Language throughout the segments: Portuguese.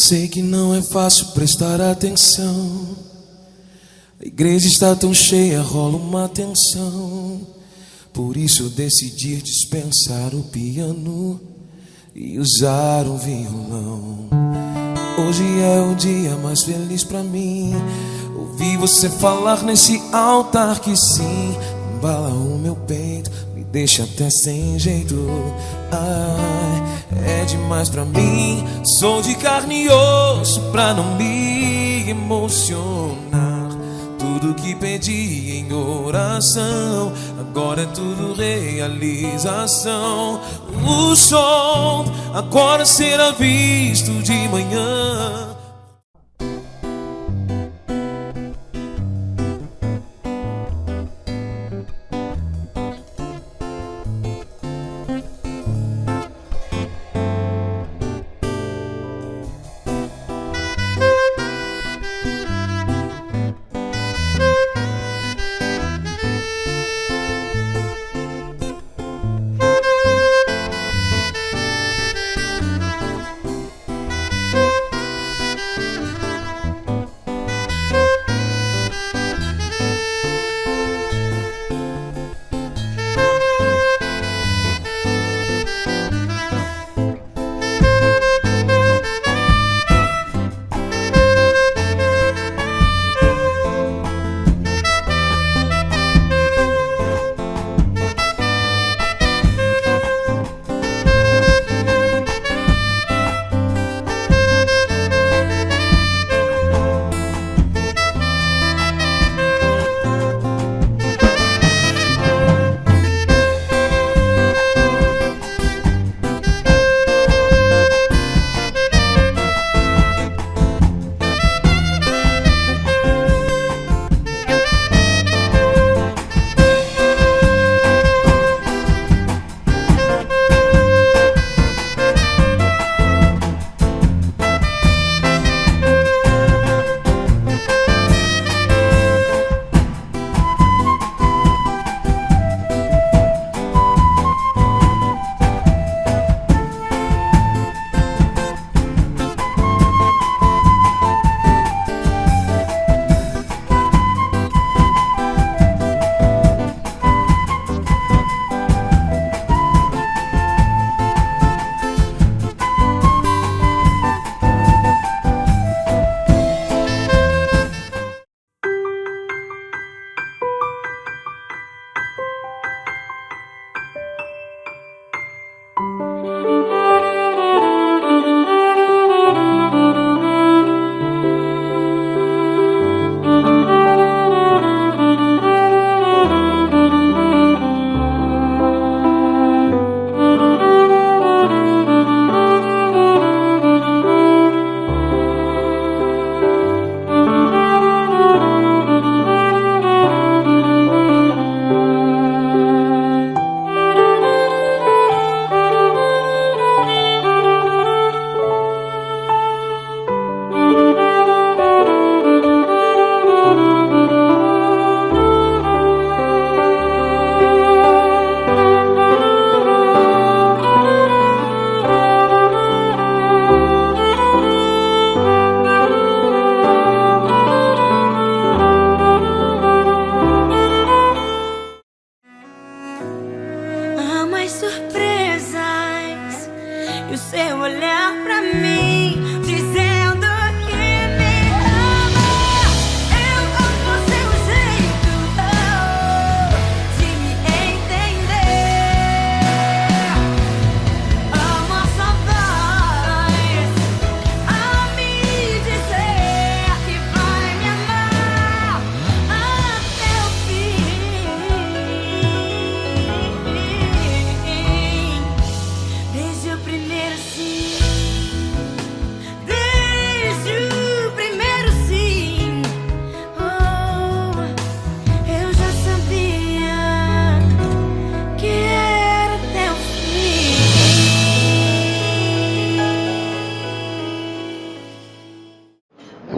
Sei que não é fácil prestar atenção. A igreja está tão cheia, rola uma tensão. Por isso eu decidi dispensar o piano e usar um violão. Hoje é o dia mais feliz pra mim. Ouvi você falar nesse altar que sim, embala o meu peito, me deixa até sem jeito. Ai, é demais pra mim. Sou de carne e osso pra não me emocionar. Tudo que pedi em oração, agora é tudo realização. O sol agora será visto de manhã.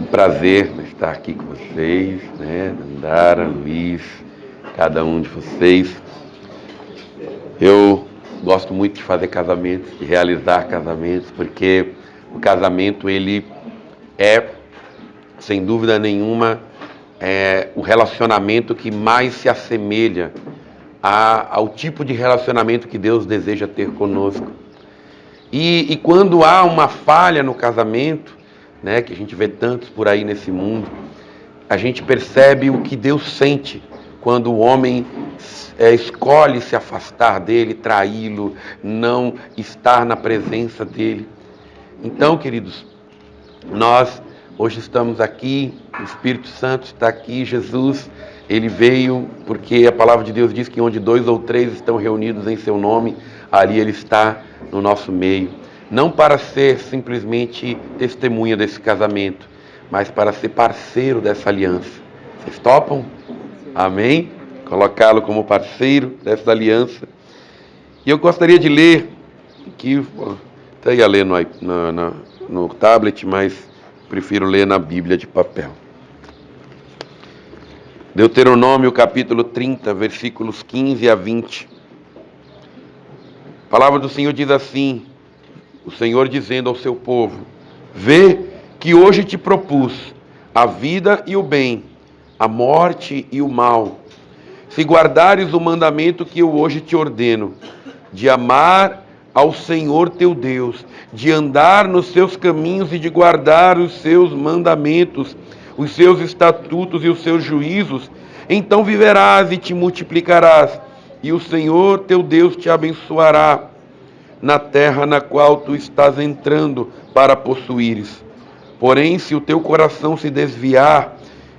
Prazer estar aqui com vocês, né? Dandara, Luiz, cada um de vocês. Eu gosto muito de fazer casamentos, de realizar casamentos, porque o casamento ele é, sem dúvida nenhuma, o relacionamento que mais se assemelha ao tipo de relacionamento que Deus deseja ter conosco. E quando há uma falha no casamento, né, que a gente vê tantos por aí nesse mundo, a gente percebe o que Deus sente quando o homem escolhe se afastar dele, traí-lo, não estar na presença dele. Então, queridos, nós hoje estamos aqui, o Espírito Santo está aqui, Jesus, ele veio porque a palavra de Deus diz que onde 2 ou 3 estão reunidos em seu nome, ali ele está no nosso meio. Não para ser simplesmente testemunha desse casamento, mas para ser parceiro dessa aliança. Vocês topam? Amém? Colocá-lo como parceiro dessa aliança. E eu gostaria de ler, que até ia ler no tablet, mas prefiro ler na Bíblia de papel. Deuteronômio capítulo 30, versículos 15 a 20. A palavra do Senhor diz assim, o Senhor dizendo ao seu povo: vê que hoje te propus a vida e o bem, a morte e o mal. Se guardares o mandamento que eu hoje te ordeno, de amar ao Senhor teu Deus, de andar nos seus caminhos e de guardar os seus mandamentos, os seus estatutos e os seus juízos, então viverás e te multiplicarás, e o Senhor teu Deus te abençoará na terra na qual tu estás entrando para possuíres. Porém, se o teu coração se desviar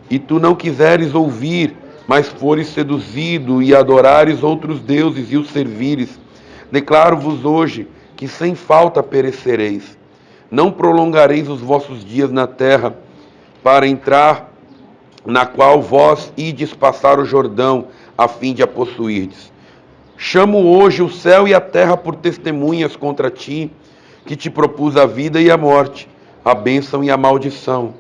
e tu não quiseres ouvir, mas fores seduzido e adorares outros deuses e os servires, declaro-vos hoje que sem falta perecereis. Não prolongareis os vossos dias na terra para entrar na qual vós ides passar o Jordão a fim de a possuirdes. Chamo hoje o céu e a terra por testemunhas contra ti, que te propus a vida e a morte, a bênção e a maldição.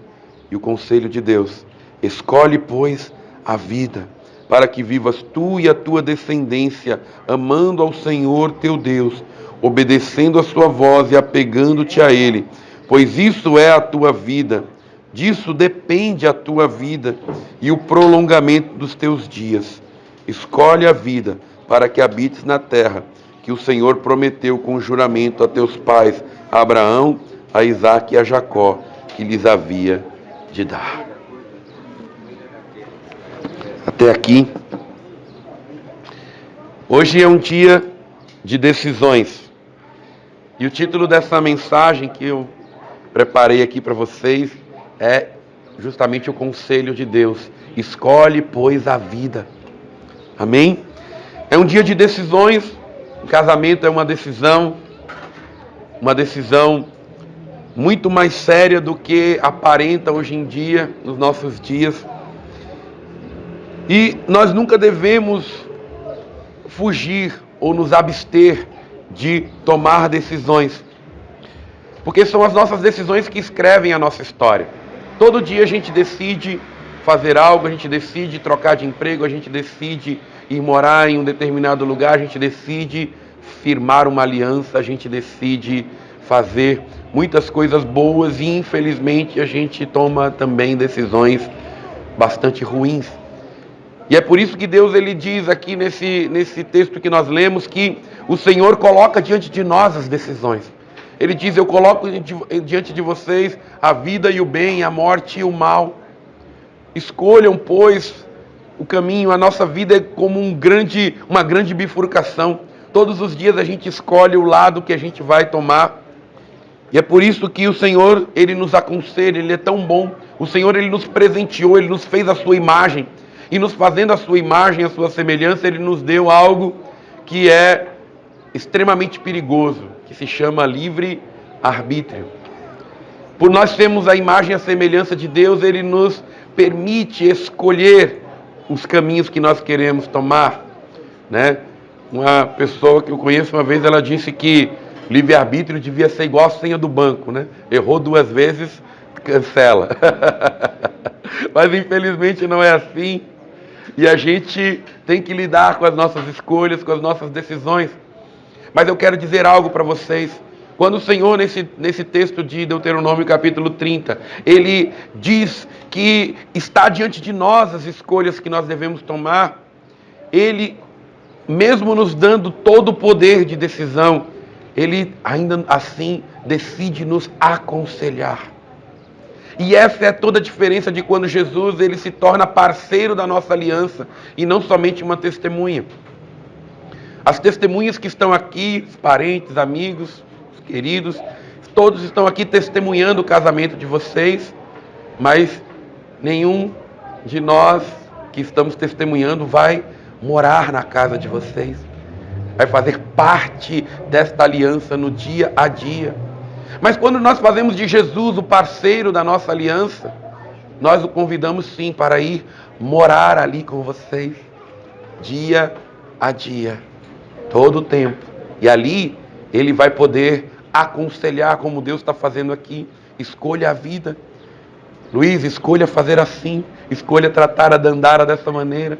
E o conselho de Deus: escolhe, pois, a vida, para que vivas tu e a tua descendência, amando ao Senhor teu Deus, obedecendo a sua voz e apegando-te a Ele, pois isso é a tua vida, disso depende a tua vida e o prolongamento dos teus dias. Escolhe a vida, para que habites na terra, que o Senhor prometeu com juramento a teus pais, a Abraão, a Isaque e a Jacó, que lhes havia de dar. Até aqui. Hoje é um dia de decisões. E o título dessa mensagem que eu preparei aqui para vocês é justamente o conselho de Deus. Escolhe, pois, a vida. Amém? É um dia de decisões. O casamento é uma decisão muito mais séria do que aparenta hoje em dia, nos nossos dias. E nós nunca devemos fugir ou nos abster de tomar decisões, porque são as nossas decisões que escrevem a nossa história. Todo dia a gente decide fazer algo, a gente decide trocar de emprego, a gente decide ir morar em um determinado lugar, a gente decide firmar uma aliança, a gente decide fazer muitas coisas boas e infelizmente a gente toma também decisões bastante ruins. E é por isso que Deus ele diz aqui nesse texto que nós lemos que o Senhor coloca diante de nós as decisões. Ele diz: eu coloco diante de vocês a vida e o bem, a morte e o mal. Escolham, pois, o caminho. A nossa vida é como uma grande bifurcação. Todos os dias a gente escolhe o lado que a gente vai tomar. E é por isso que o Senhor, Ele nos aconselha, Ele é tão bom. O Senhor, Ele nos presenteou, Ele nos fez a sua imagem. E nos fazendo a sua imagem, a sua semelhança, Ele nos deu algo que é extremamente perigoso, que se chama livre-arbítrio. Por nós termos a imagem e a semelhança de Deus, Ele nos permite escolher os caminhos que nós queremos tomar, né? Uma pessoa que eu conheço uma vez, ela disse que livre-arbítrio devia ser igual a senha do banco, né? Errou 2 vezes, cancela. Mas infelizmente não é assim. E a gente tem que lidar com as nossas escolhas, com as nossas decisões. Mas eu quero dizer algo para vocês. Quando o Senhor, nesse texto de Deuteronômio capítulo 30, ele diz que está diante de nós as escolhas que nós devemos tomar, ele, mesmo nos dando todo o poder de decisão, ele ainda assim decide nos aconselhar. E essa é toda a diferença de quando Jesus ele se torna parceiro da nossa aliança e não somente uma testemunha. As testemunhas que estão aqui, os parentes, amigos, os queridos, todos estão aqui testemunhando o casamento de vocês, mas nenhum de nós que estamos testemunhando vai morar na casa de vocês, vai fazer parte desta aliança no dia a dia. Mas quando nós fazemos de Jesus o parceiro da nossa aliança, nós o convidamos sim para ir morar ali com vocês, dia a dia, todo o tempo. E ali ele vai poder aconselhar como Deus está fazendo aqui. Escolha a vida. Luiz, escolha fazer assim, escolha tratar a Dandara dessa maneira.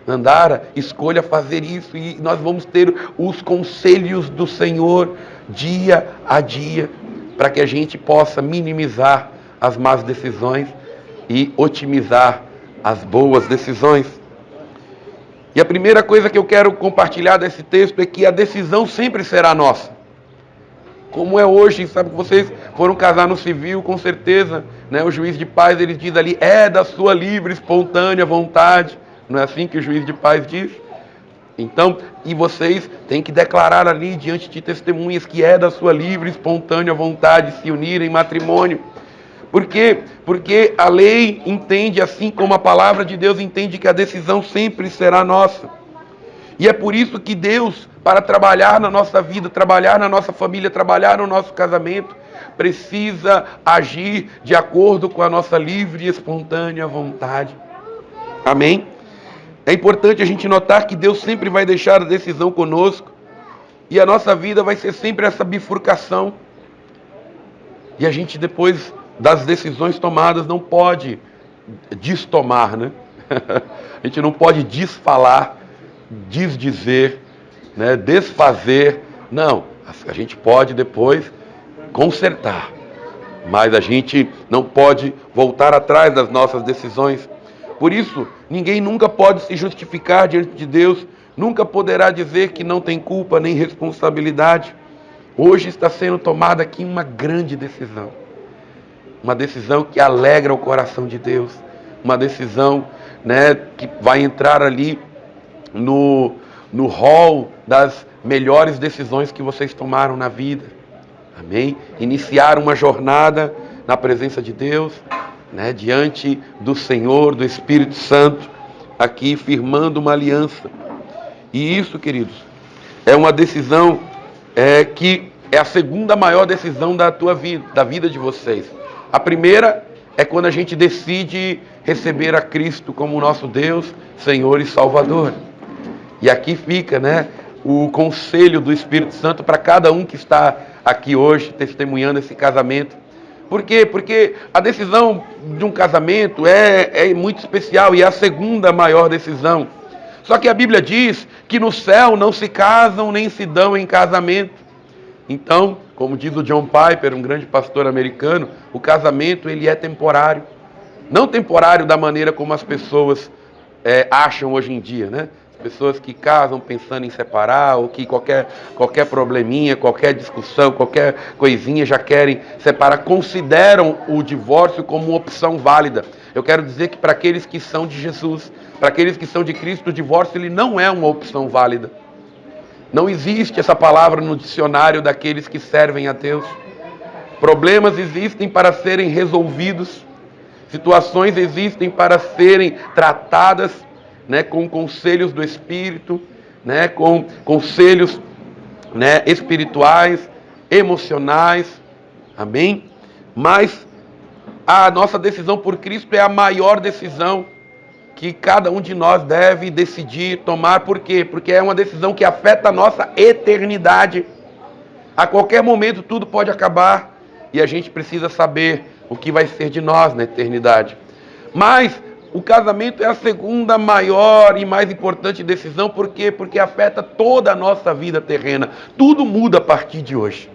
Dandara, escolha fazer isso e nós vamos ter os conselhos do Senhor dia a dia, para que a gente possa minimizar as más decisões e otimizar as boas decisões. E a primeira coisa que eu quero compartilhar desse texto é que a decisão sempre será nossa. Como é hoje, sabe que vocês foram casar no civil, com certeza, né? O juiz de paz, ele diz ali, é da sua livre, espontânea vontade. Não é assim que o juiz de paz diz? Então, e vocês têm que declarar ali diante de testemunhas que é da sua livre, espontânea vontade se unirem em matrimônio. Por quê? Porque a lei entende, assim como a palavra de Deus entende, que a decisão sempre será nossa. E é por isso que Deus, para trabalhar na nossa vida, trabalhar na nossa família, trabalhar no nosso casamento, precisa agir de acordo com a nossa livre e espontânea vontade. Amém? É importante a gente notar que Deus sempre vai deixar a decisão conosco e a nossa vida vai ser sempre essa bifurcação. E a gente, depois das decisões tomadas, não pode destomar, né? A gente não pode desfalar, desdizer, né? Desfazer. Não, a gente pode depois consertar, mas a gente não pode voltar atrás das nossas decisões. Por isso, ninguém nunca pode se justificar diante de Deus, nunca poderá dizer que não tem culpa nem responsabilidade. Hoje está sendo tomada aqui uma grande decisão. Uma decisão que alegra o coração de Deus. Uma decisão, né, que vai entrar ali no hall das melhores decisões que vocês tomaram na vida. Amém? Iniciar uma jornada na presença de Deus, né, diante do Senhor, do Espírito Santo, aqui firmando uma aliança. E isso, queridos, é uma decisão que é a segunda maior decisão da tua vida, da vida de vocês. A primeira é quando a gente decide receber a Cristo como nosso Deus, Senhor e Salvador. E aqui fica, né, o conselho do Espírito Santo para cada um que está aqui hoje testemunhando esse casamento. Por quê? Porque a decisão de um casamento é muito especial e é a segunda maior decisão. Só que a Bíblia diz que no céu não se casam nem se dão em casamento. Então, como diz o John Piper, um grande pastor americano, o casamento ele é temporário. Não temporário da maneira como as pessoas acham hoje em dia, né? Pessoas que casam pensando em separar, ou que qualquer probleminha, qualquer discussão, qualquer coisinha já querem separar, consideram o divórcio como uma opção válida. Eu quero dizer que para aqueles que são de Jesus, para aqueles que são de Cristo, o divórcio ele não é uma opção válida. Não existe essa palavra no dicionário daqueles que servem a Deus. Problemas existem para serem resolvidos, situações existem para serem tratadas, né, com conselhos do Espírito, né, com conselhos, né, espirituais, emocionais, amém? Mas a nossa decisão por Cristo é a maior decisão que cada um de nós deve decidir tomar. Por quê? Porque é uma decisão que afeta a nossa eternidade. A qualquer momento tudo pode acabar e a gente precisa saber o que vai ser de nós na eternidade. Mas o casamento é a segunda maior e mais importante decisão. Por quê? Porque afeta toda a nossa vida terrena. Tudo muda a partir de hoje.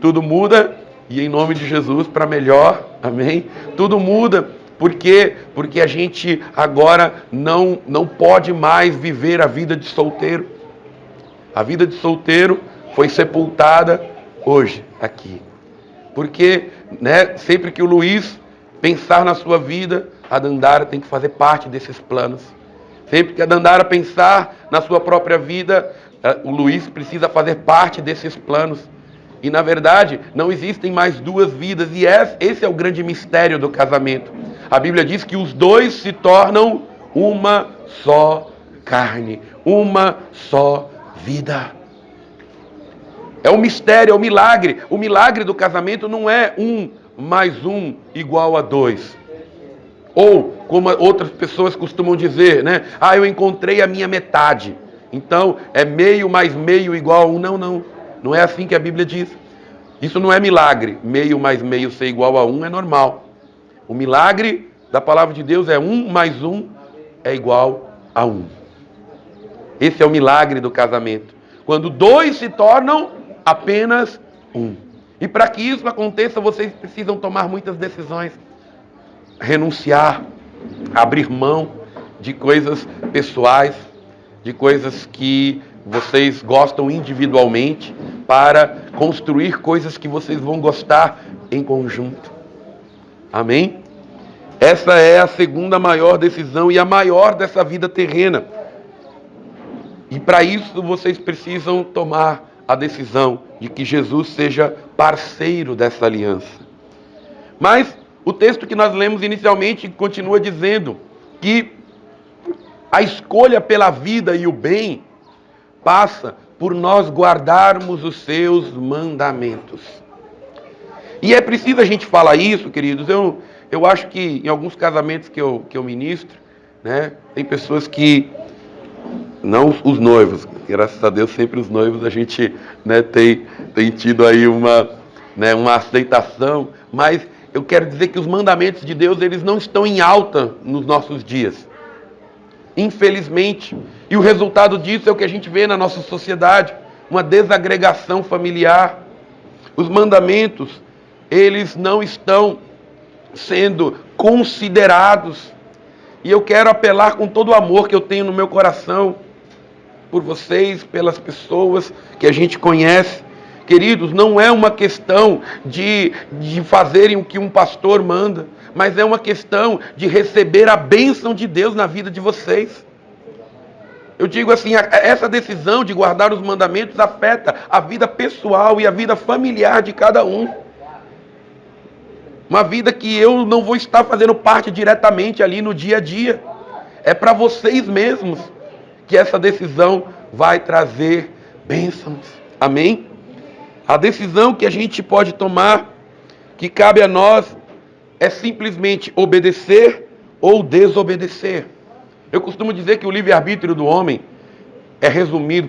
Tudo muda e em nome de Jesus para melhor, amém? Tudo muda. Por quê? Porque a gente agora não pode mais viver a vida de solteiro. A vida de solteiro foi sepultada hoje, aqui. Porque, né, sempre que o Luiz pensar na sua vida, a Dandara tem que fazer parte desses planos. Sempre que a Dandara pensar na sua própria vida, o Luiz precisa fazer parte desses planos. E, na verdade, não existem mais duas vidas. E esse é o grande mistério do casamento. A Bíblia diz que os dois se tornam uma só carne, uma só vida. É um mistério, é um milagre. O milagre do casamento não é 1 mais 1 igual a 2. Ou, como outras pessoas costumam dizer, né? Ah, eu encontrei a minha metade. Então, é meio mais meio igual a 1. Não. Não é assim que a Bíblia diz. Isso não é milagre. Meio mais meio ser igual a 1 é normal. O milagre da palavra de Deus é 1 mais 1 é igual a 1. Esse é o milagre do casamento. Quando dois se tornam apenas um. E para que isso aconteça, vocês precisam tomar muitas decisões. Renunciar, abrir mão de coisas pessoais, de coisas que vocês gostam individualmente, para construir coisas que vocês vão gostar em conjunto. Amém? Essa é a segunda maior decisão e a maior dessa vida terrena. E para isso vocês precisam tomar a decisão de que Jesus seja parceiro dessa aliança. Mas o texto que nós lemos inicialmente continua dizendo que a escolha pela vida e o bem passa por nós guardarmos os seus mandamentos. E é preciso a gente falar isso, queridos. Eu acho que em alguns casamentos que eu ministro, né, tem pessoas que, não os noivos, graças a Deus sempre os noivos a gente, né, tem tido aí uma aceitação, mas eu quero dizer que os mandamentos de Deus, eles não estão em alta nos nossos dias. Infelizmente. E o resultado disso é o que a gente vê na nossa sociedade, uma desagregação familiar. Os mandamentos, eles não estão sendo considerados. E eu quero apelar com todo o amor que eu tenho no meu coração por vocês, pelas pessoas que a gente conhece. Queridos, não é uma questão de fazerem o que um pastor manda, mas é uma questão de receber a bênção de Deus na vida de vocês. Eu digo assim, essa decisão de guardar os mandamentos afeta a vida pessoal e a vida familiar de cada um. Uma vida que eu não vou estar fazendo parte diretamente ali no dia a dia. É para vocês mesmos que essa decisão vai trazer bênçãos. Amém? A decisão que a gente pode tomar, que cabe a nós, é simplesmente obedecer ou desobedecer. Eu costumo dizer que o livre-arbítrio do homem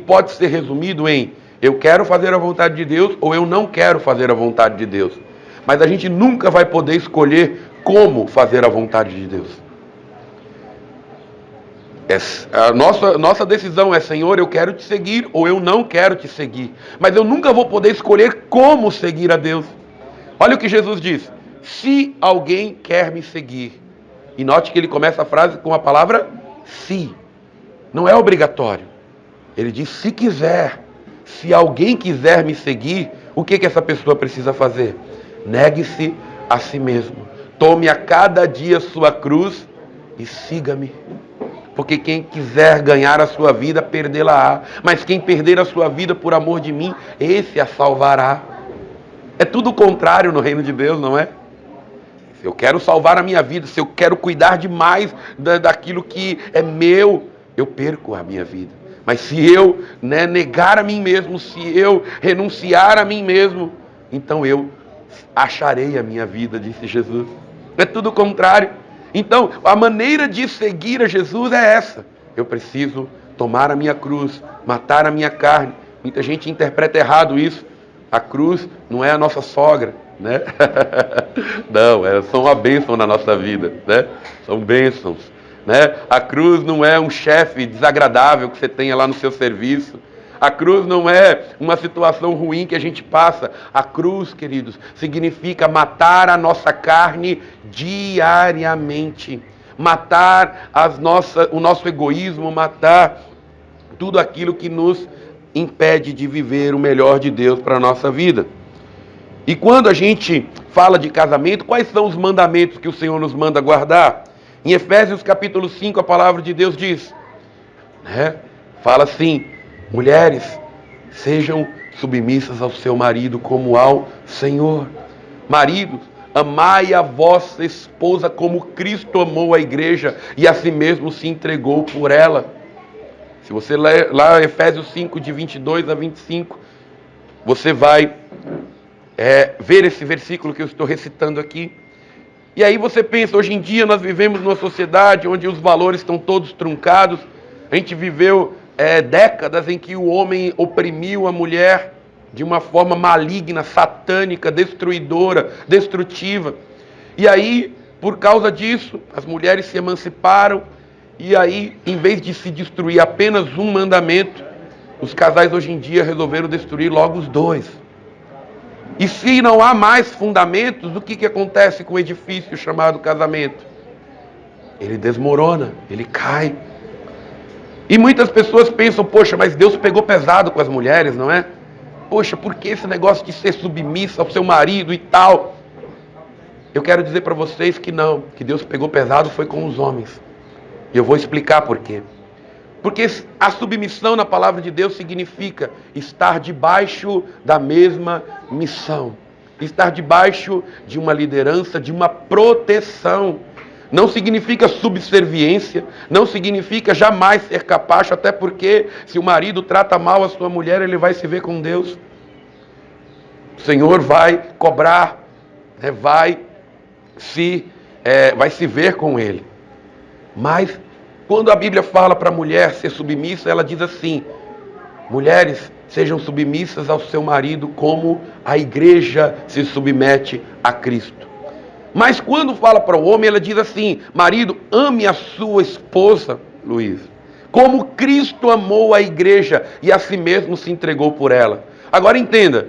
pode ser resumido em eu quero fazer a vontade de Deus ou eu não quero fazer a vontade de Deus. Mas a gente nunca vai poder escolher como fazer a vontade de Deus. A nossa decisão é, Senhor, eu quero te seguir ou eu não quero te seguir. Mas eu nunca vou poder escolher como seguir a Deus. Olha o que Jesus diz. Se alguém quer me seguir. E note que ele começa a frase com a palavra se. Não é obrigatório. Ele diz se quiser. Se alguém quiser me seguir, o que essa pessoa precisa fazer? Negue-se a si mesmo. Tome a cada dia sua cruz e siga-me. Porque quem quiser ganhar a sua vida, perdê-la-á. Mas quem perder a sua vida por amor de mim, esse a salvará. É tudo o contrário no reino de Deus, não é? Se eu quero salvar a minha vida, se eu quero cuidar demais daquilo que é meu, eu perco a minha vida. Mas se eu negar a mim mesmo, se eu renunciar a mim mesmo, então eu acharei a minha vida, disse Jesus. É tudo o contrário. Então, a maneira de seguir a Jesus é essa. Eu preciso tomar a minha cruz, matar a minha carne. Muita gente interpreta errado isso. A cruz não é a nossa sogra, né? Não, são uma bênção na nossa vida, né? São bênçãos, né? A cruz não é um chefe desagradável que você tenha lá no seu serviço. A cruz não é uma situação ruim que a gente passa. A cruz, queridos, significa matar a nossa carne diariamente. Matar o nosso egoísmo, matar tudo aquilo que nos impede de viver o melhor de Deus para a nossa vida. E quando a gente fala de casamento, quais são os mandamentos que o Senhor nos manda guardar? Em Efésios capítulo 5, a palavra de Deus diz, fala assim: mulheres, sejam submissas ao seu marido como ao Senhor. Maridos, amai a vossa esposa como Cristo amou a igreja e a si mesmo se entregou por ela. Se você ler lá Efésios 5, de 22 a 25, você vai ver esse versículo que eu estou recitando aqui. E aí você pensa, hoje em dia nós vivemos numa sociedade onde os valores estão todos truncados. A gente viveu décadas em que o homem oprimiu a mulher de uma forma maligna, satânica, destruidora, destrutiva. E aí, por causa disso, as mulheres se emanciparam. E aí, em vez de se destruir apenas um mandamento, os casais hoje em dia resolveram destruir logo os dois. E se não há mais fundamentos, o que acontece com o edifício chamado casamento? Ele desmorona, ele cai. E muitas pessoas pensam, poxa, mas Deus pegou pesado com as mulheres, não é? Poxa, por que esse negócio de ser submissa ao seu marido e tal? Eu quero dizer para vocês que não, que Deus pegou pesado foi com os homens. E eu vou explicar por quê. Porque a submissão na palavra de Deus significa estar debaixo da mesma missão. Estar debaixo de uma liderança, de uma proteção. Não significa subserviência, não significa jamais ser capacho, até porque se o marido trata mal a sua mulher, ele vai se ver com Deus. O Senhor vai cobrar, vai se ver com ele. Mas quando a Bíblia fala para a mulher ser submissa, ela diz assim: mulheres, sejam submissas ao seu marido como a igreja se submete a Cristo. Mas quando fala para o homem, ela diz assim: marido, ame a sua esposa, Luiz, como Cristo amou a igreja e a si mesmo se entregou por ela. Agora entenda,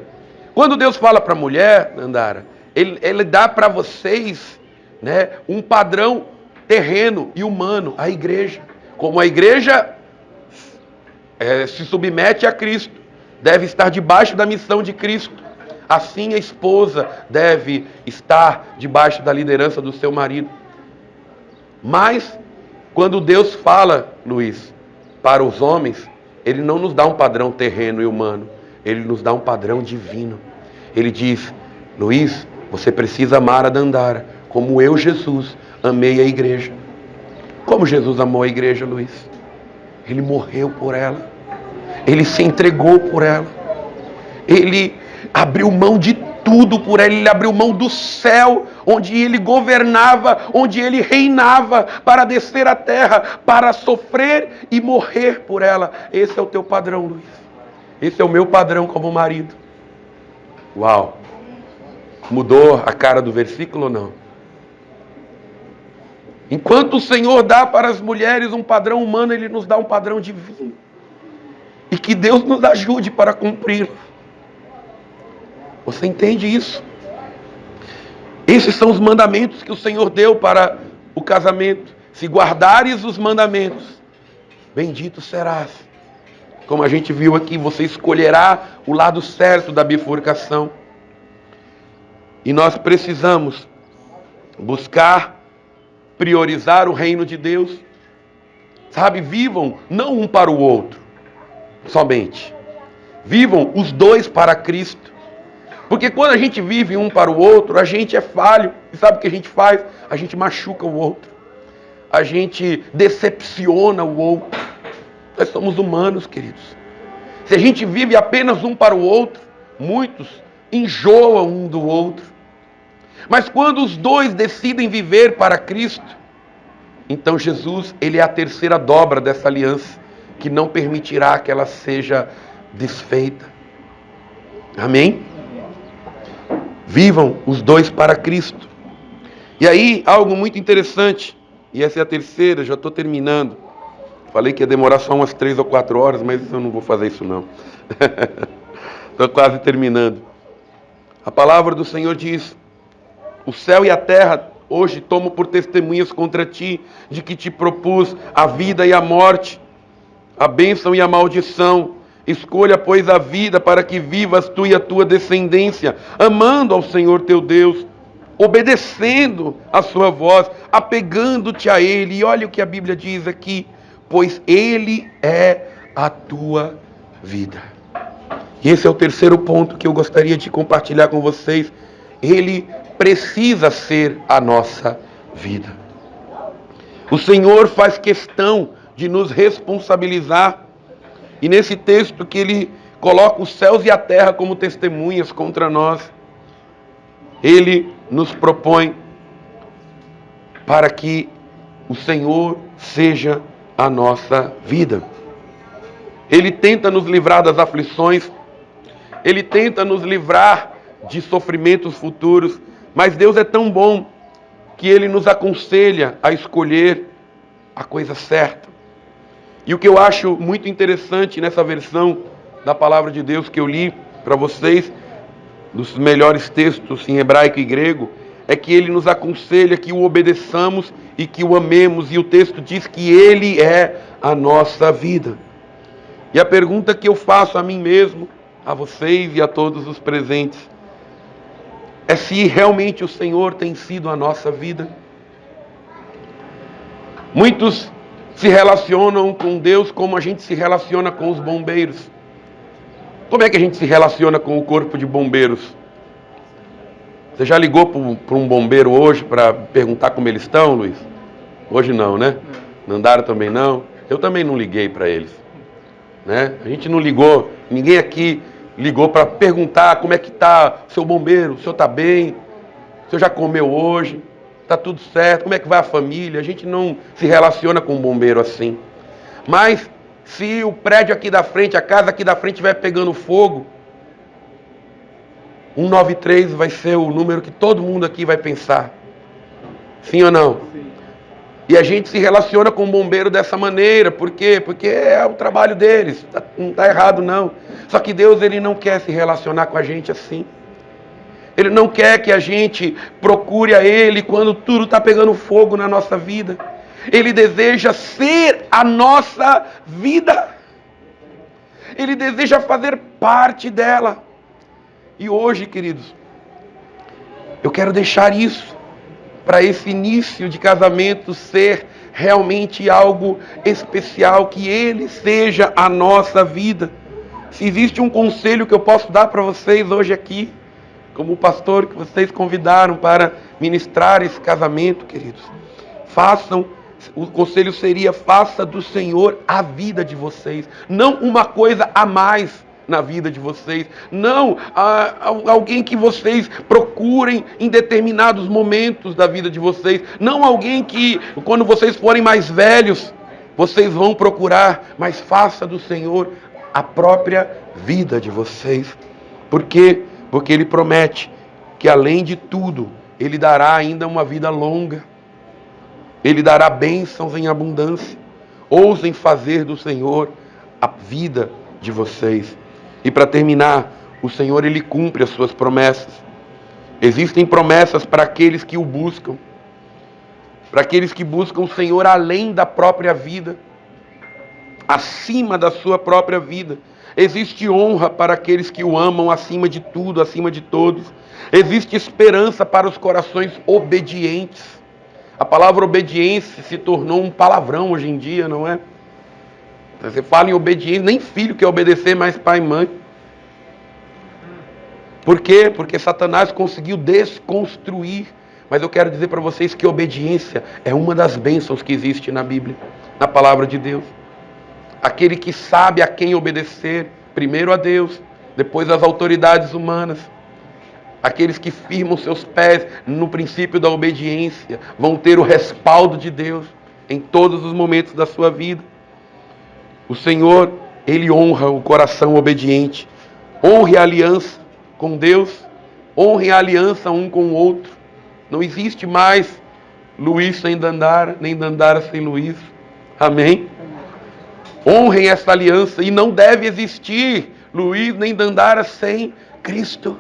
quando Deus fala para a mulher, Nandara, ele dá para vocês um padrão terreno e humano, a igreja. Como a igreja se submete a Cristo, deve estar debaixo da missão de Cristo. Assim a esposa deve estar debaixo da liderança do seu marido. Mas, quando Deus fala, Luiz, para os homens, Ele não nos dá um padrão terreno e humano. Ele nos dá um padrão divino. Ele diz: Luiz, você precisa amar a Dandara, como eu, Jesus, amei a igreja. Como Jesus amou a igreja, Luiz? Ele morreu por ela. Ele se entregou por ela. Ele abriu mão de tudo por ela. Ele abriu mão do céu, onde ele governava, onde ele reinava, para descer à terra, para sofrer e morrer por ela. Esse é o teu padrão, Luiz. Esse é o meu padrão como marido. Uau! Mudou a cara do versículo ou não? Enquanto o Senhor dá para as mulheres um padrão humano, Ele nos dá um padrão divino. E que Deus nos ajude para cumprir. Você entende isso? Esses são os mandamentos que o Senhor deu para o casamento. Se guardares os mandamentos, bendito serás. Como a gente viu aqui, você escolherá o lado certo da bifurcação. E nós precisamos buscar, priorizar o reino de Deus. Sabe, vivam não um para o outro, somente. Vivam os dois para Cristo. Porque quando a gente vive um para o outro, a gente é falho. E sabe o que a gente faz? A gente machuca o outro. A gente decepciona o outro. Nós somos humanos, queridos. Se a gente vive apenas um para o outro, muitos enjoam um do outro. Mas quando os dois decidem viver para Cristo, então Jesus, Ele é a terceira dobra dessa aliança, que não permitirá que ela seja desfeita. Amém? Vivam os dois para Cristo. E aí, algo muito interessante, e essa é a terceira, já estou terminando. Falei que ia demorar só umas 3 ou 4 horas, mas eu não vou fazer isso não. Estou quase terminando. A palavra do Senhor diz: o céu e a terra hoje tomam por testemunhas contra ti, de que te propus a vida e a morte, a bênção e a maldição. Escolha, pois, a vida para que vivas tu e a tua descendência, amando ao Senhor teu Deus, obedecendo a sua voz, apegando-te a Ele. E olha o que a Bíblia diz aqui: pois Ele é a tua vida. E esse é o terceiro ponto que eu gostaria de compartilhar com vocês. Ele precisa ser a nossa vida. O Senhor faz questão de nos responsabilizar. E nesse texto que Ele coloca os céus e a terra como testemunhas contra nós, Ele nos propõe para que o Senhor seja a nossa vida. Ele tenta nos livrar das aflições, Ele tenta nos livrar de sofrimentos futuros, mas Deus é tão bom que Ele nos aconselha a escolher a coisa certa. E o que eu acho muito interessante nessa versão da palavra de Deus que eu li para vocês, dos melhores textos em hebraico e grego, é que Ele nos aconselha que o obedeçamos e que o amemos, e o texto diz que Ele é a nossa vida. E a pergunta que eu faço a mim mesmo, a vocês e a todos os presentes, é se realmente o Senhor tem sido a nossa vida. Muitos se relacionam com Deus como a gente se relaciona com os bombeiros. Como é que a gente se relaciona com o corpo de bombeiros? Você já ligou para um bombeiro hoje para perguntar como eles estão, Luiz? Hoje não, né? Nandara também não. Eu também não liguei para eles, né? A gente não ligou, ninguém aqui ligou para perguntar como é que está o seu bombeiro, o senhor está bem, o senhor já comeu hoje, está tudo certo, como é que vai a família? A gente não se relaciona com um bombeiro assim. Mas se o prédio aqui da frente, a casa aqui da frente estiver pegando fogo, 193 vai ser o número que todo mundo aqui vai pensar. Sim ou não? Sim. E a gente se relaciona com o bombeiro dessa maneira. Por quê? Porque é o trabalho deles. Não está errado, não. Só que Deus, Ele não quer se relacionar com a gente assim. Ele não quer que a gente procure a Ele quando tudo está pegando fogo na nossa vida. Ele deseja ser a nossa vida. Ele deseja fazer parte dela. E hoje, queridos, eu quero deixar isso para esse início de casamento ser realmente algo especial, que Ele seja a nossa vida. Se existe um conselho que eu posso dar para vocês hoje aqui, como o pastor que vocês convidaram para ministrar esse casamento, queridos, o conselho seria: faça do Senhor a vida de vocês, não uma coisa a mais na vida de vocês, não alguém que vocês procurem em determinados momentos da vida de vocês, não alguém que quando vocês forem mais velhos, vocês vão procurar, mas faça do Senhor a própria vida de vocês. Por quê? Porque Ele promete que além de tudo, Ele dará ainda uma vida longa. Ele dará bênçãos em abundância. Ousem fazer do Senhor a vida de vocês. E para terminar, o Senhor, Ele cumpre as suas promessas. Existem promessas para aqueles que o buscam. Para aqueles que buscam o Senhor além da própria vida. Acima da sua própria vida. Existe honra para aqueles que o amam acima de tudo, acima de todos. Existe esperança para os corações obedientes. A palavra obediência se tornou um palavrão hoje em dia, não é? Você fala em obediência, nem filho quer obedecer mais pai e mãe. Por quê? Porque Satanás conseguiu desconstruir. Mas eu quero dizer para vocês que obediência é uma das bênçãos que existe na Bíblia, na palavra de Deus. Aquele que sabe a quem obedecer, primeiro a Deus, depois às autoridades humanas. Aqueles que firmam seus pés no princípio da obediência vão ter o respaldo de Deus em todos os momentos da sua vida. O Senhor, Ele honra o coração obediente. Honre a aliança com Deus, honre a aliança um com o outro. Não existe mais Luiz sem Dandara, nem Dandara sem Luiz. Amém? Honrem esta aliança e não deve existir Luiz nem Dandara sem Cristo,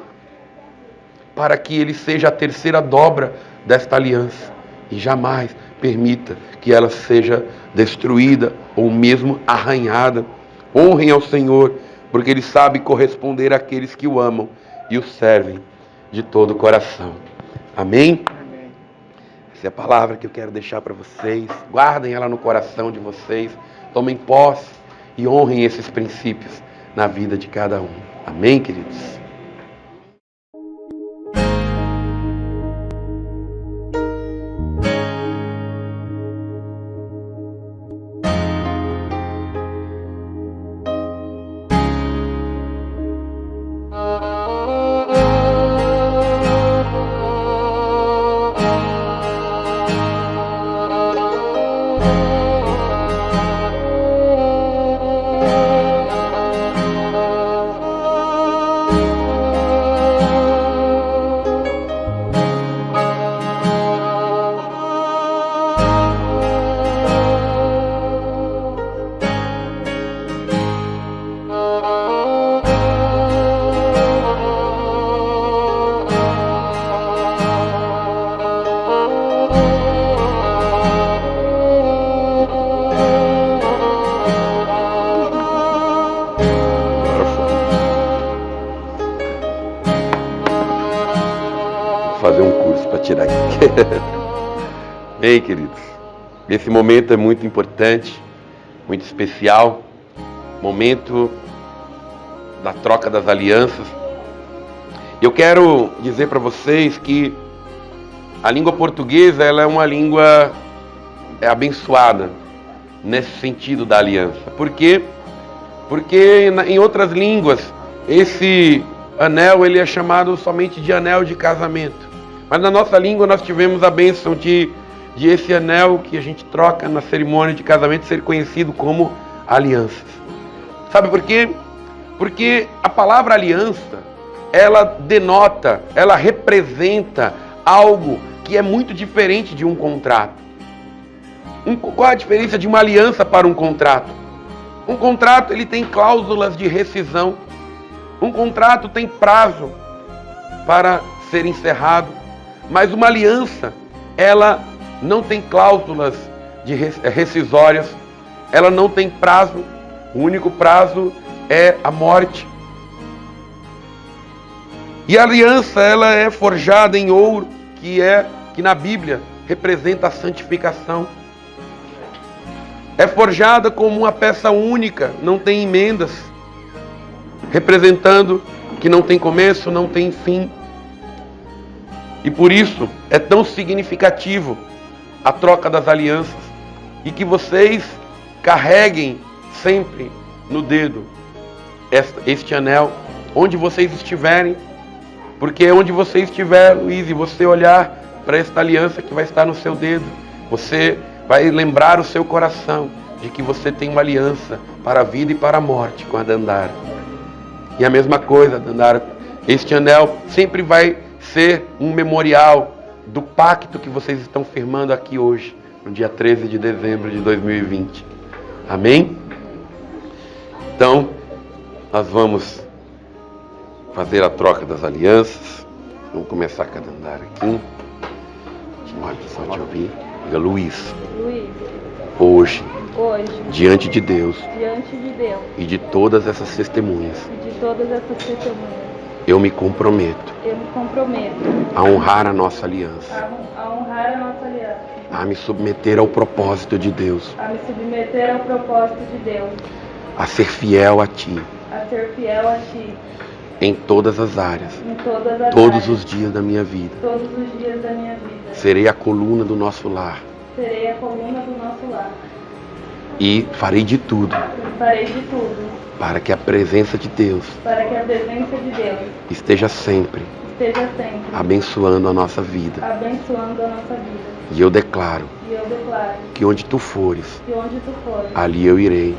para que ele seja a terceira dobra desta aliança e jamais permita que ela seja destruída ou mesmo arranhada. Honrem ao Senhor, porque Ele sabe corresponder àqueles que o amam e o servem de todo o coração. Amém? Amém. Essa é a palavra que eu quero deixar para vocês. Guardem ela no coração de vocês. Tomem posse e honrem esses princípios na vida de cada um. Amém, queridos? Fazer um curso para tirar aqui. Bem, queridos, esse momento é muito importante, muito especial, momento da troca das alianças. Eu quero dizer para vocês que a língua portuguesa ela é uma língua abençoada nesse sentido da aliança. Por quê? Porque em outras línguas esse anel ele é chamado somente de anel de casamento. Mas na nossa língua nós tivemos a bênção de esse anel que a gente troca na cerimônia de casamento ser conhecido como alianças. Sabe por quê? Porque a palavra aliança, ela denota, ela representa algo que é muito diferente de um contrato. Qual a diferença de uma aliança para um contrato? Um contrato ele tem cláusulas de rescisão. Um contrato tem prazo para ser encerrado. Mas uma aliança, ela não tem cláusulas de rescisórias, ela não tem prazo, o único prazo é a morte. E a aliança, ela é forjada em ouro, que na Bíblia representa a santificação. É forjada como uma peça única, não tem emendas, representando que não tem começo, não tem fim. E por isso é tão significativo a troca das alianças e que vocês carreguem sempre no dedo este anel, onde vocês estiverem, porque onde você estiver, Luiz, e você olhar para esta aliança que vai estar no seu dedo, você vai lembrar o seu coração de que você tem uma aliança para a vida e para a morte com a Dandara. E a mesma coisa, Dandara, este anel sempre vai ser um memorial do pacto que vocês estão firmando aqui hoje, no dia 13 de dezembro de 2020. Amém? Então, nós vamos fazer a troca das alianças. Vamos começar com a Dandara aqui. Só te ouvir. Diga, Luiz. Hoje, diante de Deus e de todas essas testemunhas, eu me comprometo a honrar a nossa aliança, a me submeter ao propósito de Deus, a ser fiel a Ti, em todas as áreas, todos os dias da minha vida. Serei a coluna do nosso lar. E farei de tudo para que a presença de Deus esteja sempre abençoando a nossa vida. E eu declaro que onde tu fores, ali eu irei.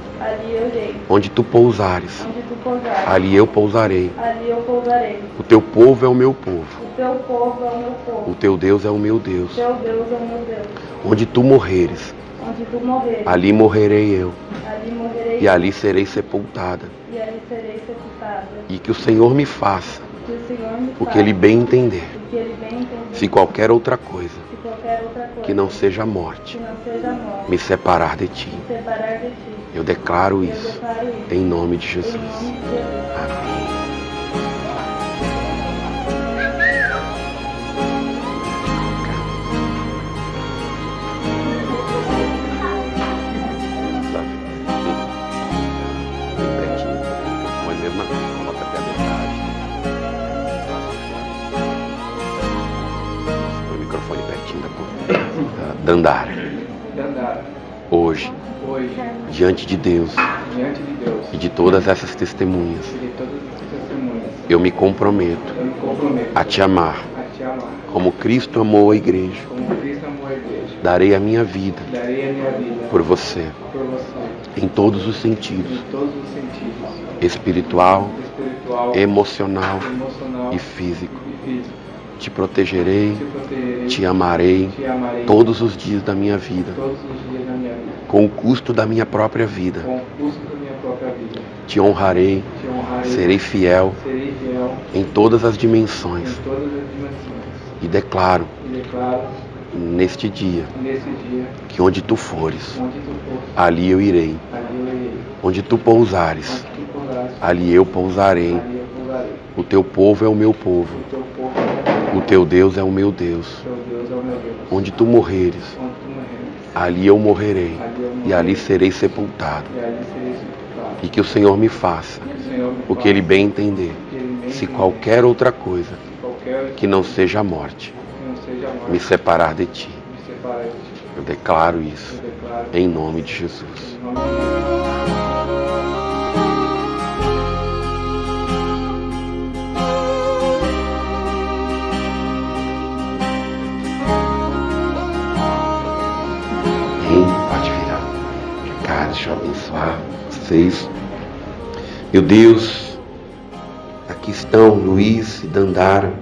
Onde tu pousares, ali eu pousarei. O teu povo é o meu povo. O teu Deus é o meu Deus. Onde tu morreres, onde tu morreres, ali morrerei eu, ali morrerei e ali serei sepultada. e ali serei sepultada. E que o Senhor me faça Que o Senhor me o faça que Ele bem entender, o que Ele bem entender, se qualquer outra coisa se qualquer outra coisa que não seja a morte que não seja a morte me separar de Ti. me separar de Ti. Eu declaro Eu isso declaro isso em nome de em Jesus. nome de Jesus. Amém. Põe a mesma coisa, coloca até a metade. Põe o microfone pertinho da boca. Dandara, Dandara, hoje, hoje, diante de Deus diante de Deus e de todas essas testemunhas, e de todas as testemunhas, eu me comprometo eu me comprometo a Te amar, a te amar, como Cristo amou a igreja. como Cristo amou a igreja. Darei a minha vida Darei a minha vida por você, por você, em todos os sentidos, em todos os sentidos, espiritual, espiritual, emocional emocional e físico. e físico. Te protegerei, Te protegerei, te amarei te amarei todos os dias da minha vida, todos os dias da minha vida, com o custo da minha própria vida. com o custo da minha própria vida. Te honrarei, Te honrarei, serei fiel serei fiel em todas as em dimensões todas as dimensões. e declaro E declaro neste dia nesse dia, que onde tu fores, onde tu fores, ali eu irei. ali eu irei. Onde tu pousares, Onde tu pousares, ali eu pousarei. ali eu pousarei. O teu povo é o meu povo, O teu povo é o meu povo, o teu Deus é o meu Deus. o teu Deus é o meu Deus. Onde tu morreres, Onde tu morreres, ali eu morrerei ali eu morrerei. e ali serei sepultado. E ali serei sepultado. E que o Senhor me faça Que o Senhor me o que Ele bem entender, que Ele bem se entender, qualquer outra coisa qualquer que não seja a morte que não seja a morte me separar de Ti. me separar de ti. Eu declaro isso Eu declaro em nome de Jesus. em nome de Jesus. Pode virar pra cá, deixa eu abençoar vocês. Meu Deus, aqui estão Luiz e Dandara.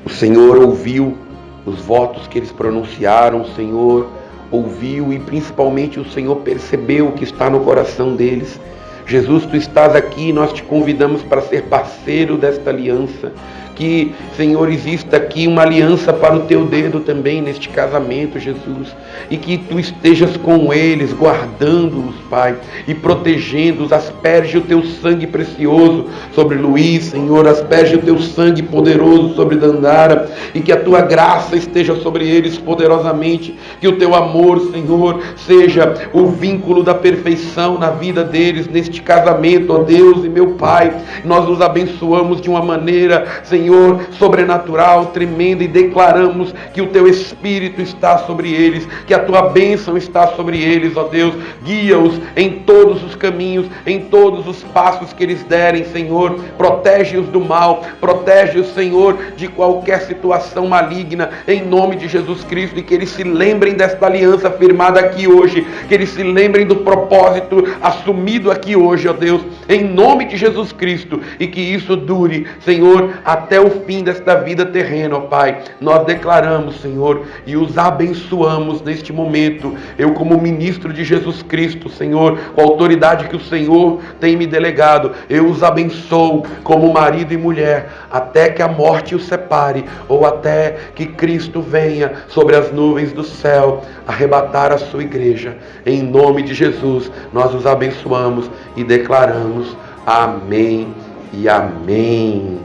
O Senhor ouviu os votos que eles pronunciaram, o Senhor ouviu e principalmente o Senhor percebeu o que está no coração deles. Jesus, tu estás aqui e nós te convidamos para ser parceiro desta aliança. Que, Senhor, exista aqui uma aliança para o teu dedo também neste casamento, Jesus. E que tu estejas com eles, guardando-os, Pai, e protegendo-os. Asperge o teu sangue precioso sobre Luiz, Senhor. Asperge o teu sangue poderoso sobre Dandara. E que a tua graça esteja sobre eles poderosamente. Que o teu amor, Senhor, seja o vínculo da perfeição na vida deles, neste casamento, ó Deus e meu Pai. Nós os abençoamos de uma maneira, Senhor, sobrenatural, tremenda, e declaramos que o teu Espírito está sobre eles, que a tua bênção está sobre eles, ó Deus. Guia-os em todos os caminhos, em todos os passos que eles derem, Senhor. Protege-os do mal, protege-os, Senhor, de qualquer situação maligna, em nome de Jesus Cristo. E que eles se lembrem desta aliança firmada aqui hoje, que eles se lembrem do propósito assumido aqui hoje, ó Deus, em nome de Jesus Cristo. E que isso dure, Senhor, até o fim desta vida terrena, ó Pai. Nós declaramos, Senhor, e os abençoamos neste momento. Eu, como ministro de Jesus Cristo, Senhor, com a autoridade que o Senhor tem me delegado, eu os abençoo como marido e mulher, até que a morte os separe, ou até que Cristo venha sobre as nuvens do céu, arrebatar a sua igreja. Em nome de Jesus, nós os abençoamos e declaramos amém e amém.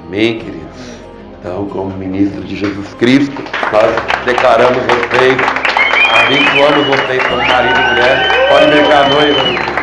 Amém, queridos? Então, como ministro de Jesus Cristo, nós declaramos vocês, abençoamos vocês como marido e mulher. Pode beijar a noiva.